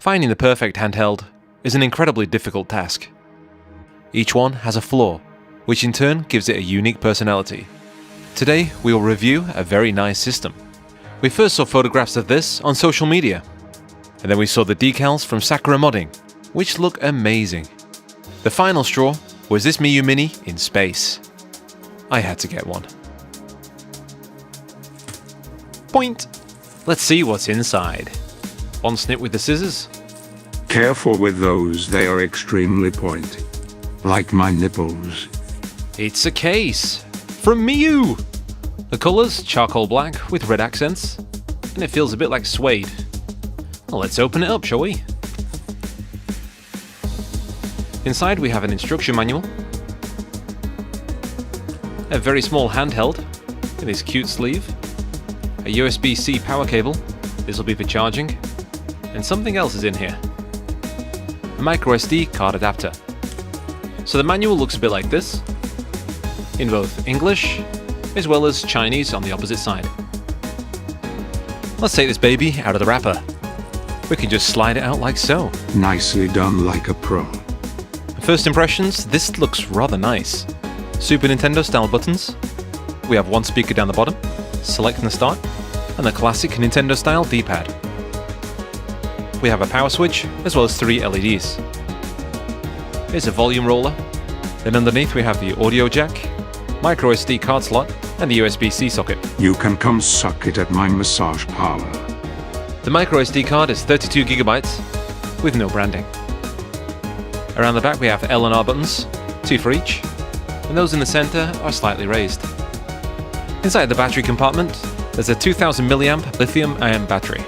Finding the perfect handheld is an incredibly difficult task. Each one has a flaw, which in turn gives it a unique personality. Today we will review a very nice system. We first saw photographs of this on social media, and then we saw the decals from Sakura Modding, which look amazing. The final straw was this Miyoo Mini in space. I had to get one. Point! Let's see what's inside. One snip with the scissors. Careful with those, they are extremely pointy. Like my nipples. It's a case from Miyoo! The colours charcoal black with red accents, and it feels a bit like suede. Well, let's open it up, shall we? Inside we have an instruction manual, a very small handheld in this cute sleeve, a USB-C power cable, this will be for charging, and something else is in here. A microSD card adapter. So the manual looks a bit like this, in both English as well as Chinese on the opposite side. Let's take this baby out of the wrapper. We can just slide it out like so. Nicely done, like a pro. First impressions, this looks rather nice. Super Nintendo style buttons. We have one speaker down the bottom, select and start, and the classic Nintendo style D-pad. We have a power switch as well as 3 LEDs. Here's a volume roller. Then underneath we have the audio jack, micro SD card slot, and the USB-C socket. You can come suck it at my massage parlor. The micro SD card is 32 gigabytes with no branding. Around the back we have L and R buttons, 2 for each, and those in the center are slightly raised. Inside the battery compartment, there's a 2000 mAh lithium-ion battery.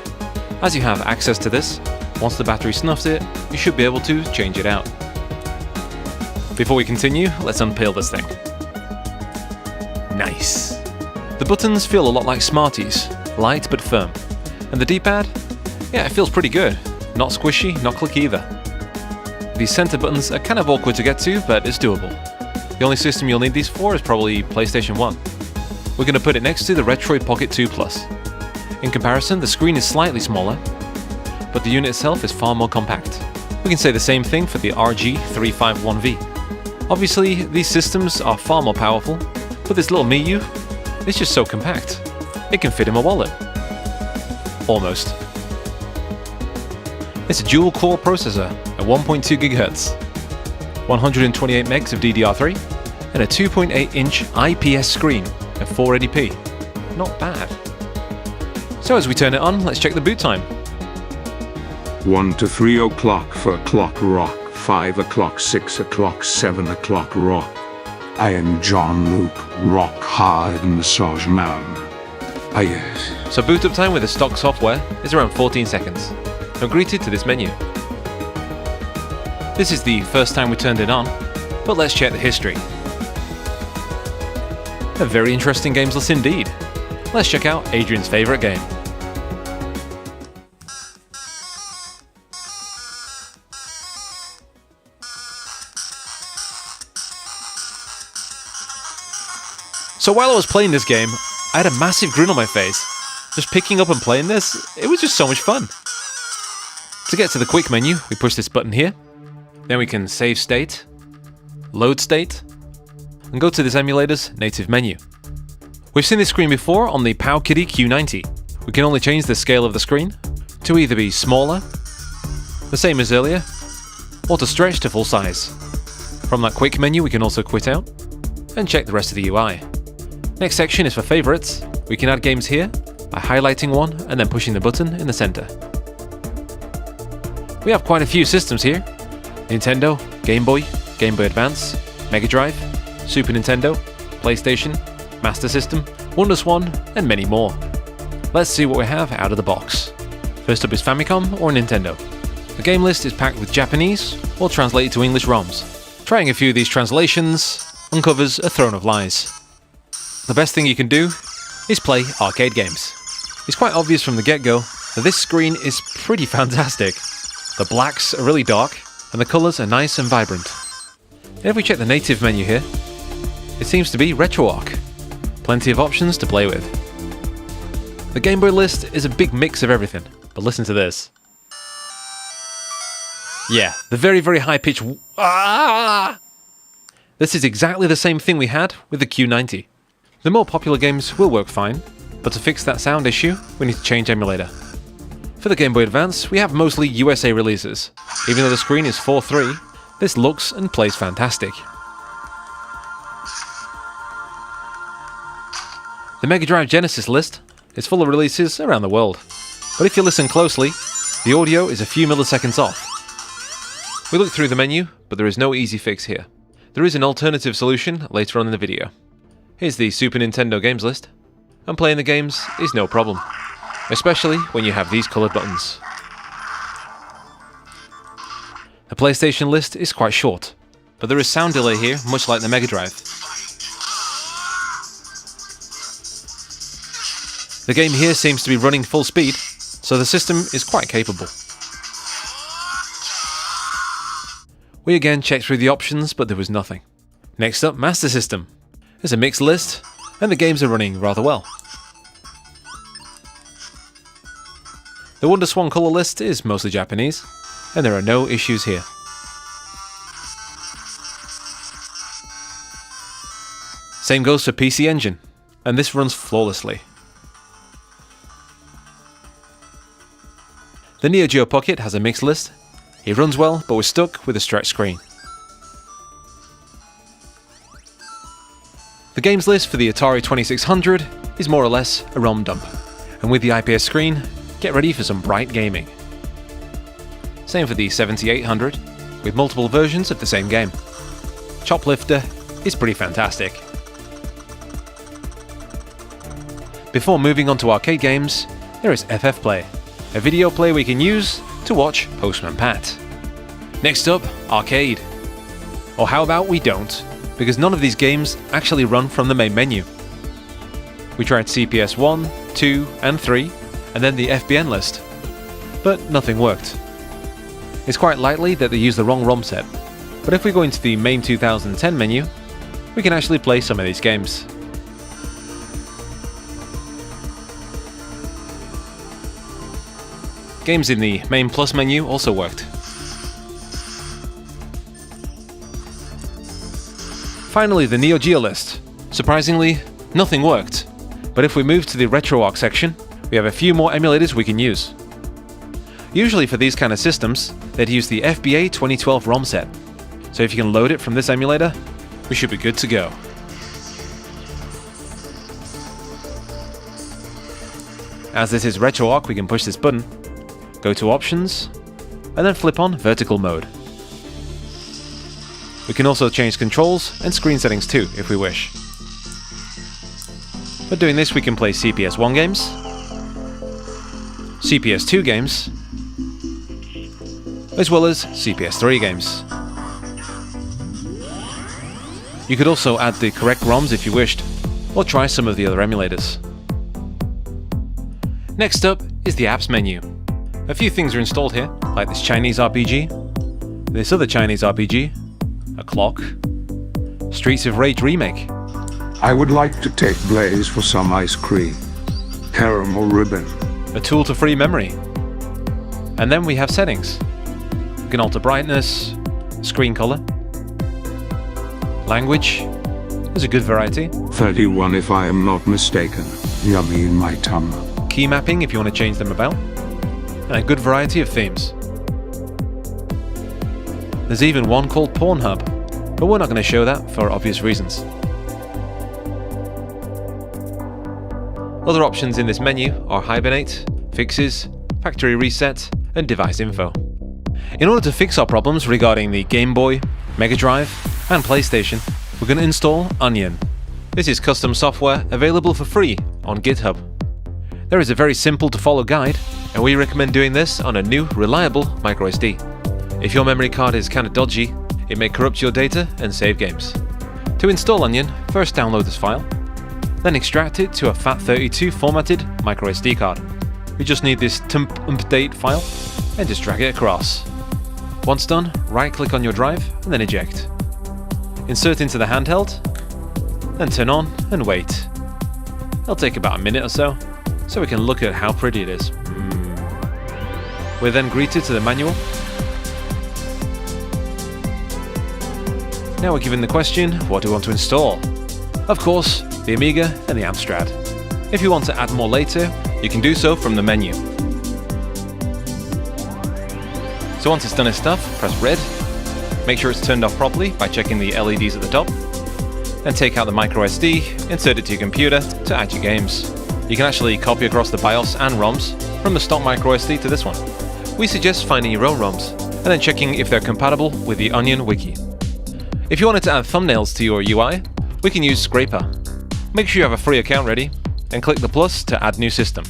As you have access to this, once the battery snuffs it, you should be able to change it out. Before we continue, let's unpeel this thing. Nice! The buttons feel a lot like Smarties, light but firm. And the D-pad? Yeah, it feels pretty good. Not squishy, not clicky either. These center buttons are kind of awkward to get to, but it's doable. The only system you'll need these for is probably PlayStation 1. We're going to put it next to the Retroid Pocket 2 Plus. In comparison, the screen is slightly smaller, but the unit itself is far more compact. We can say the same thing for the RG351V. Obviously, these systems are far more powerful, but this little Miyoo is just so compact. It can fit in my wallet. Almost. It's a dual-core processor at 1.2 GHz, 128 megs of DDR3, and a 2.8-inch IPS screen at 480p. Not bad. So as we turn it on, let's check the boot time. 1 to 3 o'clock for clock rock, 5 o'clock, 6 o'clock, 7 o'clock rock. I am John Luke, rock hard massage man. Ah yes. So boot up time with the stock software is around 14 seconds. Now greeted to this menu. This is the first time we turned it on, but let's check the history. A very interesting games list indeed. Let's check out Adrian's favourite game. So while I was playing this game, I had a massive grin on my face. Just picking up and playing this, it was just so much fun. To get to the quick menu, we push this button here. Then we can save state, load state, and go to this emulator's native menu. We've seen this screen before on the Powkiddy Q90. We can only change the scale of the screen to either be smaller, the same as earlier, or to stretch to full size. From that quick menu we can also quit out and check the rest of the UI. Next section is for favorites. We can add games here by highlighting one and then pushing the button in the center. We have quite a few systems here. Nintendo, Game Boy Advance, Mega Drive, Super Nintendo, PlayStation, Master System, WonderSwan, and many more. Let's see what we have out of the box. First up is Famicom or Nintendo. The game list is packed with Japanese or translated to English ROMs. Trying a few of these translations uncovers a throne of lies. The best thing you can do is play arcade games. It's quite obvious from the get-go that this screen is pretty fantastic. The blacks are really dark, and the colours are nice and vibrant. If we check the native menu here, it seems to be RetroArch. Plenty of options to play with. The Game Boy list is a big mix of everything, but listen to this. Yeah, the very, very high pitch. Ah! This is exactly the same thing we had with the Q90. The more popular games will work fine, but to fix that sound issue, we need to change emulator. For the Game Boy Advance, we have mostly USA releases. Even though the screen is 4:3, this looks and plays fantastic. The Mega Drive Genesis list is full of releases around the world, but if you listen closely, the audio is a few milliseconds off. We looked through the menu, but there is no easy fix here. There is an alternative solution later on in the video. Here's the Super Nintendo games list, and playing the games is no problem, especially when you have these coloured buttons. The PlayStation list is quite short, but there is sound delay here, much like the Mega Drive. The game here seems to be running full speed, so the system is quite capable. We again checked through the options, but there was nothing. Next up, Master System. There's a mixed list, and the games are running rather well. The WonderSwan colour list is mostly Japanese, and there are no issues here. Same goes for PC Engine, and this runs flawlessly. The Neo Geo Pocket has a mixed list. It runs well, but we're stuck with a stretched screen. The games list for the Atari 2600 is more or less a ROM dump, and with the IPS screen, get ready for some bright gaming. Same for the 7800, with multiple versions of the same game. Choplifter is pretty fantastic. Before moving on to arcade games, there is FF Play, a video play we can use to watch Postman Pat. Next up, arcade. Or how about we don't, because none of these games actually run from the main menu. We tried CPS 1, 2, and 3, and then the FBN list, but nothing worked. It's quite likely that they used the wrong ROM set, but if we go into the main 2010 menu, we can actually play some of these games. Games in the main plus menu also worked. Finally, the Neo Geo list. Surprisingly, nothing worked, but if we move to the RetroArch section, we have a few more emulators we can use. Usually for these kind of systems, they'd use the FBA 2012 ROM set, so if you can load it from this emulator, we should be good to go. As this is RetroArch, we can push this button, go to Options, and then flip on Vertical Mode. We can also change controls and screen settings too, if we wish. For doing this, we can play CPS 1 games, CPS 2 games, as well as CPS 3 games. You could also add the correct ROMs if you wished, or try some of the other emulators. Next up is the apps menu. A few things are installed here, like this Chinese RPG, this other Chinese RPG, a clock, Streets of Rage remake. I would like to take Blaze for some ice cream. Caramel ribbon. A tool to free memory. And then we have settings. We can alter brightness, screen color, language. There's a good variety. 31 if I am not mistaken. Yummy in my tongue. Key mapping if you want to change them about. And a good variety of themes. There's even one called Pornhub, but we're not going to show that for obvious reasons. Other options in this menu are Hibernate, Fixes, Factory Reset, and Device Info. In order to fix our problems regarding the Game Boy, Mega Drive, and PlayStation, we're going to install Onion. This is custom software available for free on GitHub. There is a very simple to follow guide, and we recommend doing this on a new, reliable microSD. If your memory card is kinda dodgy, it may corrupt your data and save games. To install Onion, first download this file, then extract it to a FAT32 formatted microSD card. We just need this temp-update file and just drag it across. Once done, right-click on your drive and then eject. Insert into the handheld, then turn on and wait. It'll take about a minute or so we can look at how pretty it is. We're then greeted to the manual, Now we're given the question, what do we want to install? Of course, the Amiga and the Amstrad. If you want to add more later, you can do so from the menu. So once it's done its stuff, press red. Make sure it's turned off properly by checking the LEDs at the top. Then take out the microSD, insert it to your computer to add your games. You can actually copy across the BIOS and ROMs from the stock microSD to this one. We suggest finding your own ROMs and then checking if they're compatible with the Onion wiki. If you wanted to add thumbnails to your UI, we can use Scraper. Make sure you have a free account ready and click the plus to add new system.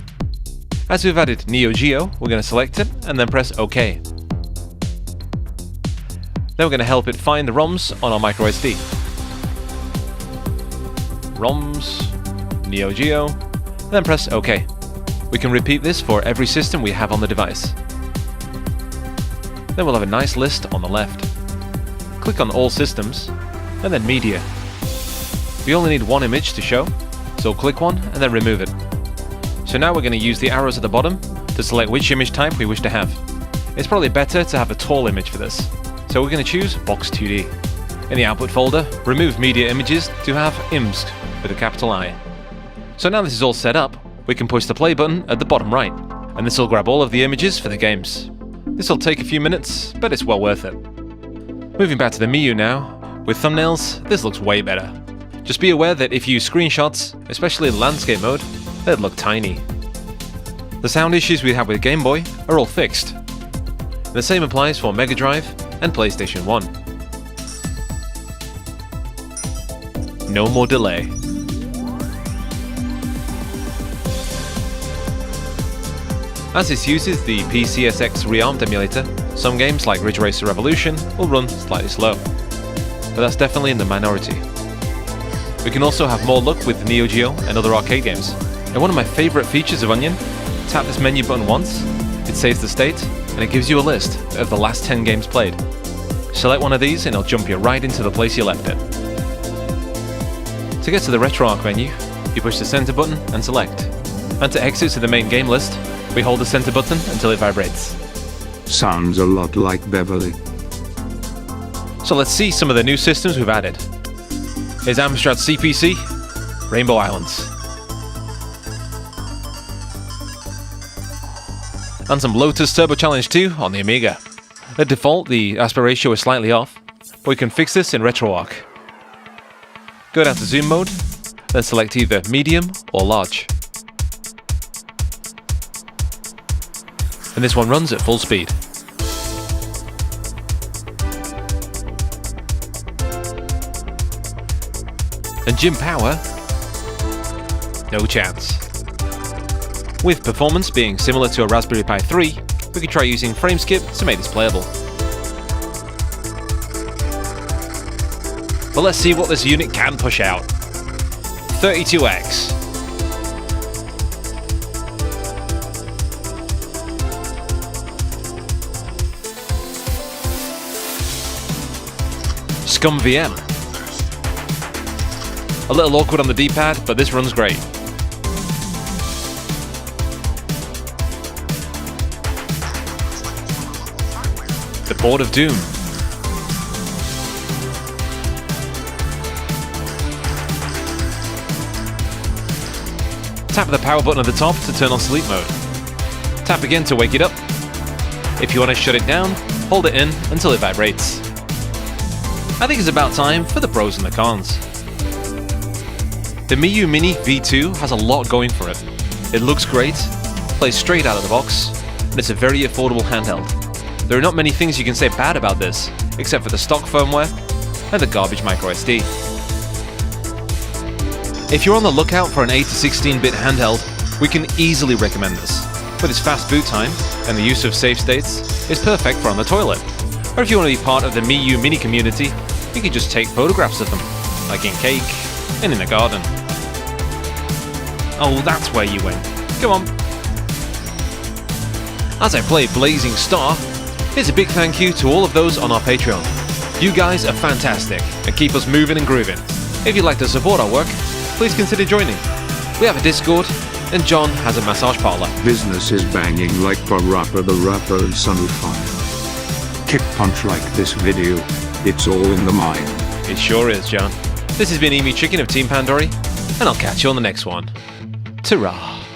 As we've added Neo Geo, we're going to select it and then press OK. Then we're going to help it find the ROMs on our microSD. ROMs, Neo Geo, and then press OK. We can repeat this for every system we have on the device. Then we'll have a nice list on the left. Click on All Systems, and then Media. We only need one image to show, so click one and then remove it. So now we're going to use the arrows at the bottom to select which image type we wish to have. It's probably better to have a tall image for this, so we're going to choose Box 2D. In the output folder, remove media images to have IMSG with a capital I. So now this is all set up, we can push the play button at the bottom right, and this will grab all of the images for the games. This will take a few minutes, but it's well worth it. Moving back to the Miyoo now, with thumbnails, this looks way better. Just be aware that if you use screenshots, especially in landscape mode, they'd look tiny. The sound issues we have with Game Boy are all fixed. The same applies for Mega Drive and PlayStation 1. No more delay. As this uses the PCSX rearmed emulator, some games like Ridge Racer Revolution will run slightly slow, but that's definitely in the minority. We can also have more luck with Neo Geo and other arcade games. And one of my favourite features of Onion, tap this menu button once, it saves the state, and it gives you a list of the last 10 games played. Select one of these and it'll jump you right into the place you left it. To get to the RetroArch menu, you push the center button and select. And to exit to the main game list, we hold the center button until it vibrates. Sounds a lot like Beverly. So let's see some of the new systems we've added. Here's Amstrad CPC, Rainbow Islands. And some Lotus Turbo Challenge 2 on the Amiga. At default, the aspect ratio is slightly off, but we can fix this in RetroArch. Go down to zoom mode, then select either medium or large. And this one runs at full speed. And Jim Power, no chance. With performance being similar to a Raspberry Pi 3, we could try using Frameskip to make this playable. But let's see what this unit can push out. 32X. Scum VM. A little awkward on the D-pad, but this runs great. The Board of Doom. Tap the power button at the top to turn on sleep mode. Tap again to wake it up. If you want to shut it down, hold it in until it vibrates. I think it's about time for the pros and the cons. The Miyoo Mini V2 has a lot going for it. It looks great, plays straight out of the box, and it's a very affordable handheld. There are not many things you can say bad about this, except for the stock firmware and the garbage microSD. If you're on the lookout for an 8 to 16-bit handheld, we can easily recommend this. With its fast boot time and the use of save states, it's perfect for on the toilet. Or if you want to be part of the Miyoo Mini community, you can just take photographs of them, like in cake and in the garden. Oh, that's where you went. Come on. As I play Blazing Star, here's a big thank you to all of those on our Patreon. You guys are fantastic and keep us moving and grooving. If you'd like to support our work, please consider joining. We have a Discord, and John has a massage parlor. Business is banging like Parappa the Rapper and Son of Fire. Kick punch like this video, it's all in the mind. It sure is, John. This has been Emu Chicken of Team Pandori, and I'll catch you on the next one. Ta-ra!